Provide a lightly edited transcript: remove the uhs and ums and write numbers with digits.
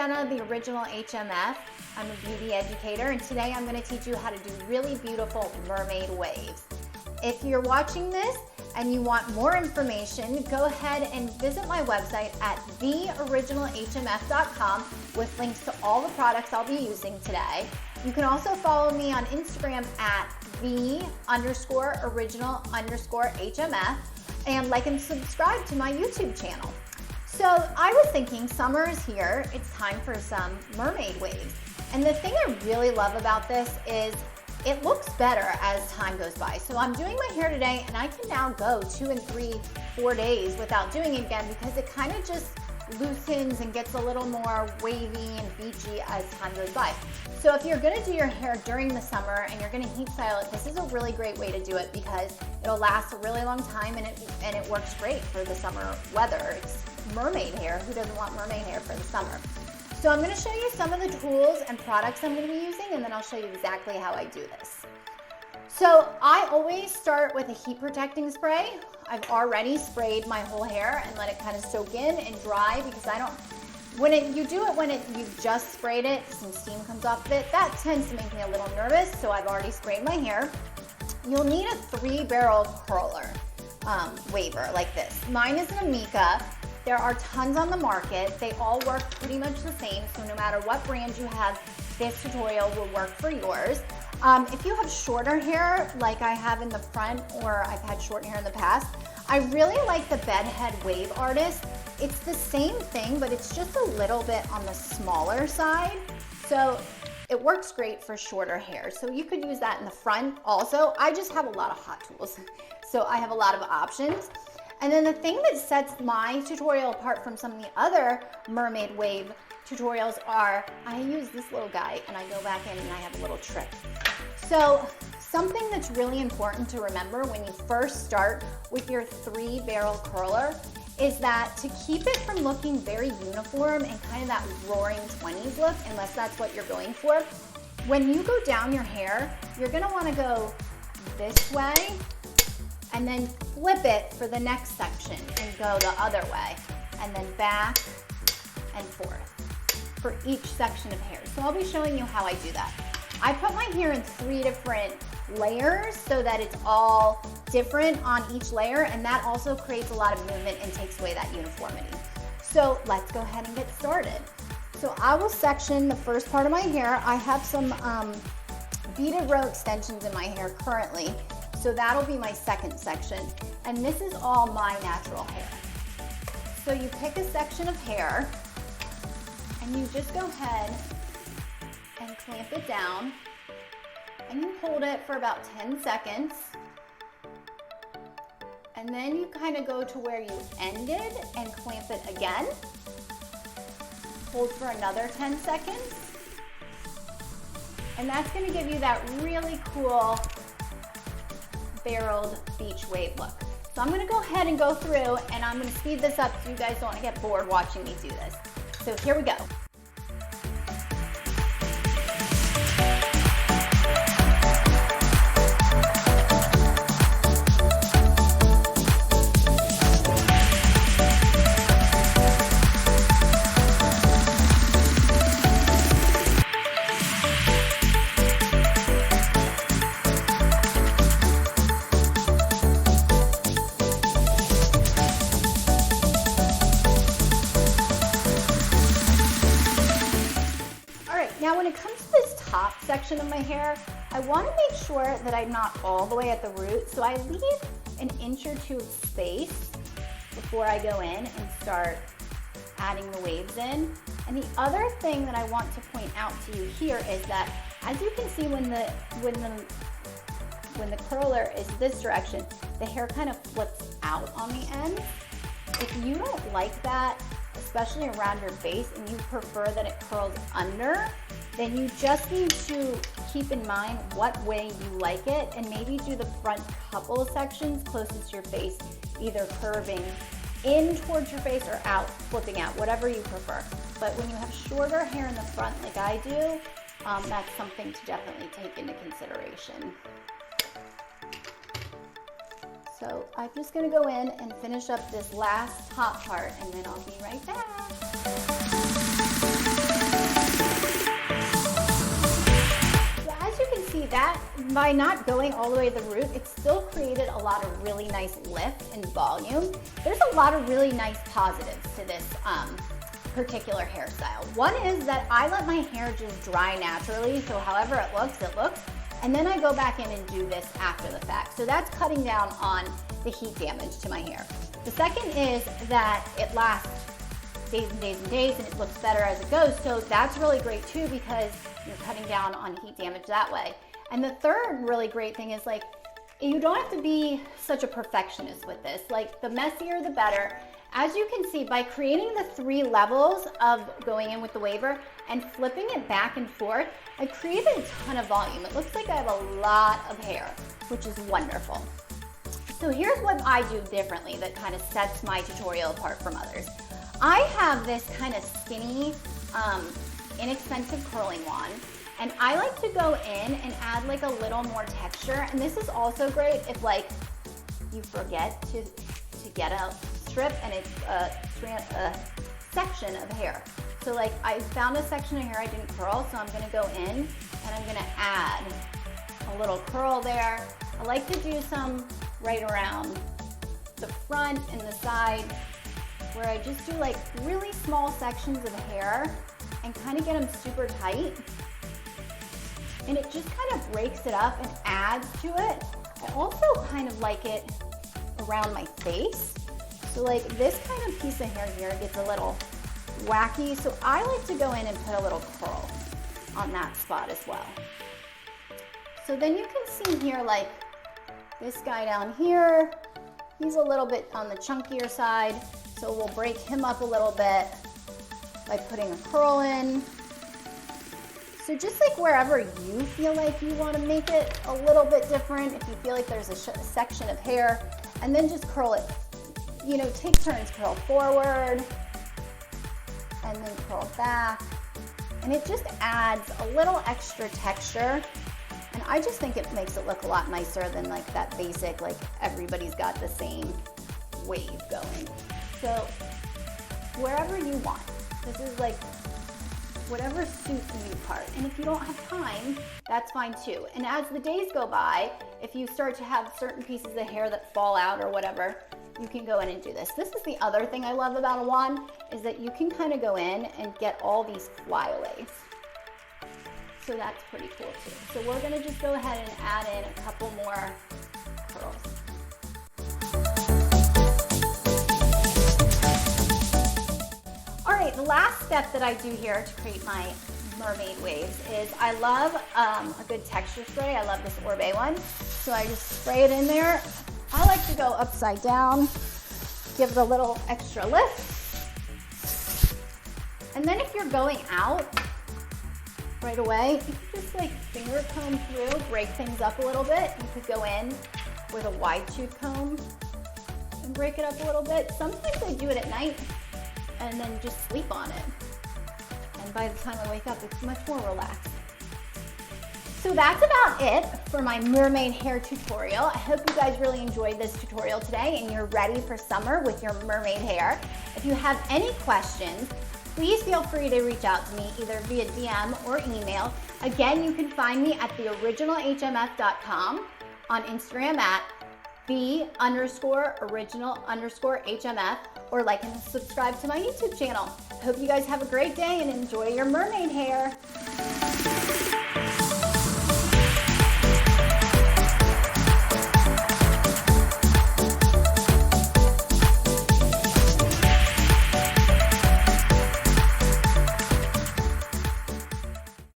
Jenna, the original HMF. I'm a beauty educator, and today I'm going to teach you how to do really beautiful mermaid waves. If you're watching this and you want more information, go ahead and visit my website at theoriginalhmf.com with links to all the products I'll be using today. You can also follow me on Instagram at the_original_HMF and like and subscribe to my YouTube channel. So I was thinking summer is here, it's time for some mermaid waves. And the thing I really love about this is it looks better as time goes by. So I'm doing my hair today and I can now go 2 and 3, 4 days without doing it again because it kind of just loosens and gets a little more wavy and beachy as time goes by. So if you're gonna do your hair during the summer and you're gonna heat style it, this is a really great way to do it because it'll last a really long time and it works great for the summer weather. It's mermaid hair. Who doesn't want mermaid hair for the summer? So I'm going to show you some of the tools and products I'm going to be using, and then I'll show you exactly how I do this. So I always start with a heat protecting spray. I've already sprayed my whole hair and let it kind of soak in and dry because I don't, you've just sprayed it, some steam comes off of it, that tends to make me a little nervous, so I've already sprayed my hair. You'll need a 3-barrel curler waver like this. Mine is an Amica. There are tons on the market. They all work pretty much the same, so no matter what brand you have, this tutorial will work for yours. If you have shorter hair, like I have in the front, or I've had short hair in the past, I really like the Bedhead Wave Artist. It's the same thing, but it's just a little bit on the smaller side. So it works great for shorter hair. So you could use that in the front also. I just have a lot of hot tools, so I have a lot of options. And then the thing that sets my tutorial apart from some of the other mermaid wave tutorials are I use this little guy and I go back in and I have a little trick. So something that's really important to remember when you first start with your 3-barrel curler is that to keep it from looking very uniform and kind of that roaring 20s look, unless that's what you're going for, when you go down your hair, you're gonna wanna go this way and then flip it for the next section and go the other way, and then back and forth for each section of hair. So I'll be showing you how I do that. I put my hair in 3 different layers so that it's all different on each layer, and that also creates a lot of movement and takes away that uniformity. So let's go ahead and get started. So I will section the first part of my hair. I have some beaded row extensions in my hair currently, so that'll be my second section. And this is all my natural hair. So you pick a section of hair and you just go ahead and clamp it down and you hold it for about 10 seconds. And then you kind of go to where you ended and clamp it again. Hold for another 10 seconds. And that's going to give you that really cool barreled beach wave look. So I'm going to go ahead and go through and I'm going to speed this up so you guys don't get bored watching me do this. So here we go. Now when it comes to this top section of my hair, I want to make sure that I'm not all the way at the root, so I leave an inch or 2 of space before I go in and start adding the waves in. And the other thing that I want to point out to you here is that, as you can see when the curler is this direction, the hair kind of flips out on the end. If you don't like that, especially around your base, and you prefer that it curls under, then you just need to keep in mind what way you like it and maybe do the front couple of sections closest to your face, either curving in towards your face or out, flipping out, whatever you prefer. But when you have shorter hair in the front like I do, that's something to definitely take into consideration. So I'm just gonna go in and finish up this last top part and then I'll be right back. by not going all the way to the root, it still created a lot of really nice lift and volume. There's a lot of really nice positives to this particular hairstyle. One is that I let my hair just dry naturally, so however it looks, and then I go back in and do this after the fact. So that's cutting down on the heat damage to my hair. The second is that it lasts days and days and days, and it looks better as it goes, so that's really great too because you're cutting down on heat damage that way. And the third really great thing is, like, you don't have to be such a perfectionist with this. Like, the messier the better. As you can see, by creating the 3 levels of going in with the waver and flipping it back and forth, I created a ton of volume. It looks like I have a lot of hair, which is wonderful. So here's what I do differently that kind of sets my tutorial apart from others. I have this kind of skinny, inexpensive curling wand, and I like to go in and add like a little more texture. And this is also great if, like, you forget to get a strip and it's a section of hair. So, like, I found a section of hair I didn't curl, so I'm gonna go in and I'm gonna add a little curl there. I like to do some right around the front and the side, where I just do like really small sections of hair and kind of get them super tight. And it just kind of breaks it up and adds to it. I also kind of like it around my face. So, like, this kind of piece of hair here gets a little wacky. So I like to go in and put a little curl on that spot as well. So then you can see here, like, this guy down here, he's a little bit on the chunkier side. So we'll break him up a little bit by putting a curl in. So just like wherever you feel like you want to make it a little bit different, if you feel like there's a section of hair, and then just curl it, you know, take turns, curl forward, and then curl back. And it just adds a little extra texture. And I just think it makes it look a lot nicer than like that basic, like everybody's got the same wave going. So wherever you want, this is like whatever suits you part. And if you don't have time, that's fine too. And as the days go by, if you start to have certain pieces of hair that fall out or whatever, you can go in and do this. This is the other thing I love about a wand, is that you can kind of go in and get all these flyaways. So that's pretty cool too. So we're gonna just go ahead and add in a couple more curls. All right, the last step that I do here to create my mermaid waves is I love a good texture spray. I love this Orbe one. So I just spray it in there. I like to go upside down, give it a little extra lift. And then if you're going out right away, you can just like finger comb through, break things up a little bit. You could go in with a wide tooth comb and break it up a little bit. Sometimes I do it at night and then just sleep on it. And by the time I wake up, it's much more relaxed. So that's about it for my mermaid hair tutorial. I hope you guys really enjoyed this tutorial today and you're ready for summer with your mermaid hair. If you have any questions, please feel free to reach out to me either via DM or email. Again, you can find me at theoriginalhmf.com, on Instagram at the_original_HMF, or like and subscribe to my YouTube channel. Hope you guys have a great day and enjoy your mermaid hair.